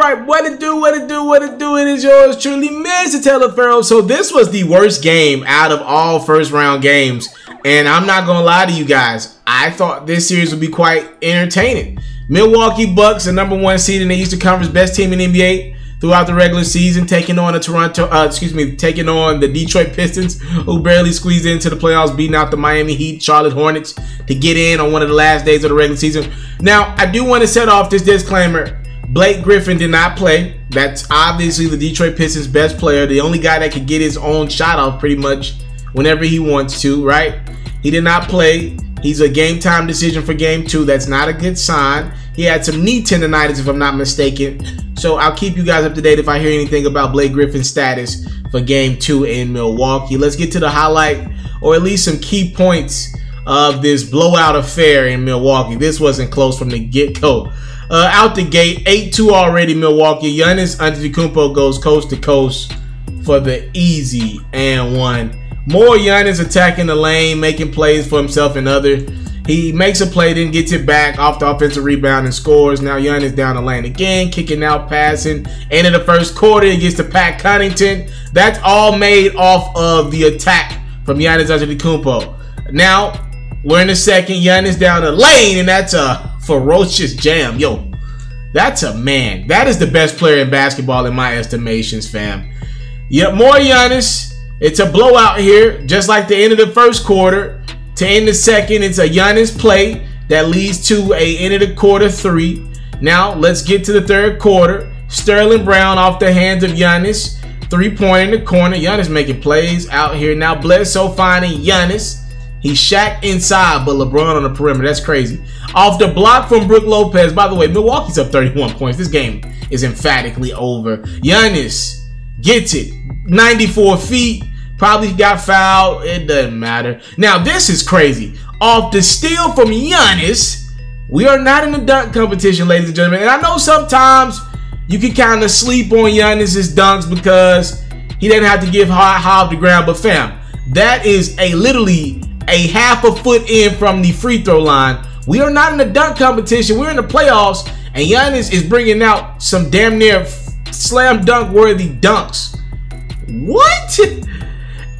right, what it do, it is yours truly, Mr. Taliaferro. So this was the worst game out of all first round games. And I'm not going to lie to you guys. I thought this series would be quite entertaining. Milwaukee Bucks, the #1 seed in the Eastern Conference, best team in the NBA throughout the regular season, taking on taking on the Detroit Pistons, who barely squeezed into the playoffs, beating out the Miami Heat, Charlotte Hornets to get in on one of the last days of the regular season. Now, I do want to set off this disclaimer. Blake Griffin did not play. That's obviously the Detroit Pistons' best player, the only guy that could get his own shot off pretty much whenever he wants to, right? He did not play. He's a game time decision for game 2. That's not a good sign. He had some knee tendonitis, if I'm not mistaken. So I'll keep you guys up to date if I hear anything about Blake Griffin's status for game 2 in Milwaukee. Let's get to the highlight, or at least some key points of this blowout affair in Milwaukee. This wasn't close from the get-go. Out the gate, 8-2 already Milwaukee. Giannis Antetokounmpo goes coast to coast for the easy and one. More Giannis attacking the lane, making plays for himself and others. He makes a play, then gets it back off the offensive rebound and scores. Now Giannis down the lane again, kicking out, passing. End of the first quarter, he gets to Pat Connaughton. That's all made off of the attack from Giannis Antetokounmpo. Now, we're in the second. Giannis down the lane, and that's a ferocious jam. Yo, that's a man. That is the best player in basketball in my estimations, fam. Yep, more Giannis. It's a blowout here, just like the end of the first quarter. To end the second, it's a Giannis play that leads to a end of the quarter 3. Now, let's get to the third quarter. Sterling Brown off the hands of Giannis. 3-pointer in the corner. Giannis making plays out here. Now, Bledsoe finding Giannis. He's Shaq inside, but LeBron on the perimeter. That's crazy. Off the block from Brook Lopez. By the way, Milwaukee's up 31 points. This game is emphatically over. Giannis gets it. 94 feet. Probably got fouled. It doesn't matter. Now, this is crazy. Off the steal from Giannis. We are not in the dunk competition, ladies and gentlemen. And I know sometimes you can kind of sleep on Giannis's dunks because he didn't have to give high off the ground. But fam, that is literally a half a foot in from the free throw line. We are not in the dunk competition. We're in the playoffs. And Giannis is bringing out some damn near slam dunk worthy dunks. What?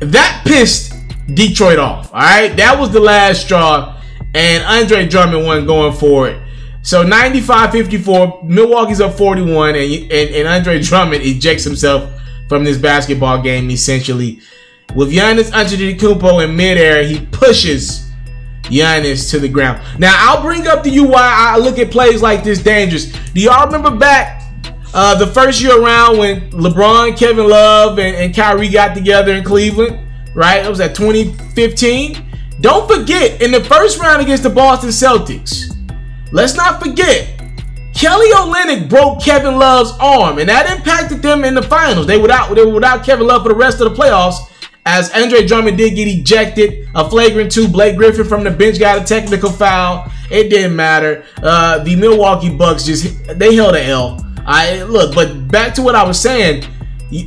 That pissed Detroit off, all right? That was the last straw, and Andre Drummond wasn't going for it. So 95-54, Milwaukee's up 41, and Andre Drummond ejects himself from this basketball game, essentially. With Giannis Antetokounmpo in midair, he pushes Giannis to the ground. Now, I'll bring up to you why I look at plays like this dangerous. Do y'all remember back the first year around when LeBron, Kevin Love, and Kyrie got together in Cleveland, right? It was at 2015. Don't forget, in the first round against the Boston Celtics, let's not forget, Kelly Olynyk broke Kevin Love's arm, and that impacted them in the finals. They were without Kevin Love for the rest of the playoffs, as Andre Drummond did get ejected. A flagrant 2. Blake Griffin from the bench got a technical foul. It didn't matter. The Milwaukee Bucks they held an L. Look, but back to what I was saying.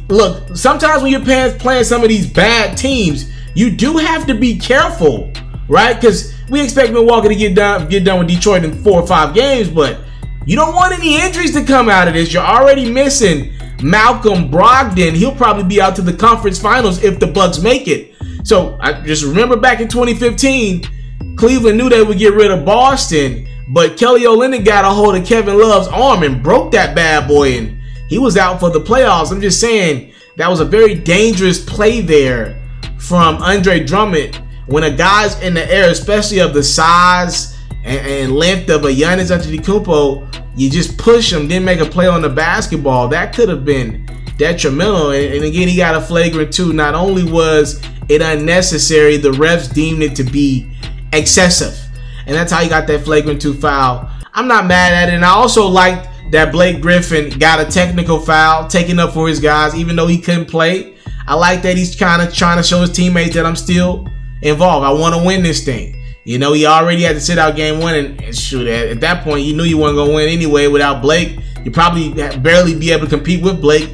Look, sometimes when you're playing some of these bad teams, you do have to be careful, right? Because we expect Milwaukee to get done with Detroit in 4 or 5 games, but you don't want any injuries to come out of this. You're already missing Malcolm Brogdon. He'll probably be out to the conference finals if the Bucks make it. So I just remember back in 2015, Cleveland knew they would get rid of Boston, but Kelly Olynyk got a hold of Kevin Love's arm and broke that bad boy, and he was out for the playoffs. I'm just saying, that was a very dangerous play there from Andre Drummond. When a guy's in the air, especially of the size and length of a Giannis Antetokounmpo, you just push him, then make a play on the basketball. That could have been detrimental. And again, he got a flagrant 2. Not only was it unnecessary, the refs deemed it to be excessive. And that's how he got that flagrant 2 foul. I'm not mad at it. And I also liked that Blake Griffin got a technical foul taken up for his guys, even though he couldn't play. I like that he's kind of trying to show his teammates that I'm still involved. I want to win this thing. You know, he already had to sit out game 1, and shoot, at that point, you knew you weren't going to win anyway without Blake. You probably barely be able to compete with Blake,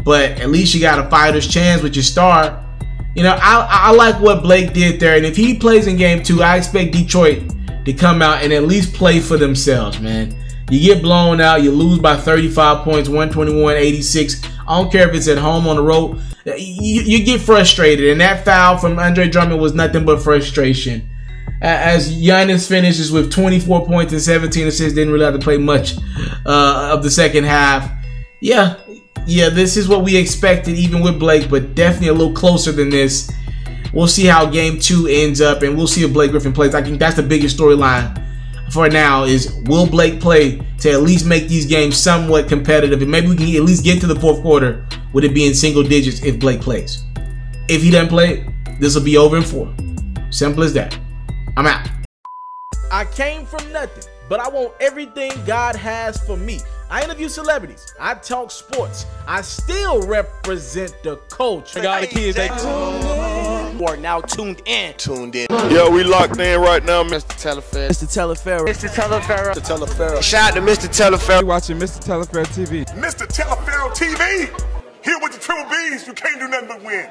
but at least you got a fighter's chance with your star. You know, I like what Blake did there, and if he plays in game 2, I expect Detroit to come out and at least play for themselves, man. You get blown out. You lose by 35 points, 121-86. I don't care if it's at home on the road. You get frustrated, and that foul from Andre Drummond was nothing but frustration. As Giannis finishes with 24 points and 17 assists, didn't really have to play much of the second half. Yeah, this is what we expected even with Blake, but definitely a little closer than this. We'll see how game 2 ends up, and we'll see if Blake Griffin plays. I think that's the biggest storyline for now is, will Blake play to at least make these games somewhat competitive, and maybe we can at least get to the fourth quarter with it being single digits if Blake plays. If he doesn't play, this will be over in 4. Simple as that. I'm out. I came from nothing, but I want everything God has for me. I interview celebrities. I talk sports. I still represent the culture. I got the kids. They are now tuned in. Yo, we locked in right now, Mr. Taliaferro. Mr. Taliaferro. Shout out to Mr. Taliaferro. You're watching Mr. Taliaferro TV. Mr. Taliaferro TV. Here with the triple B's. You can't do nothing but win.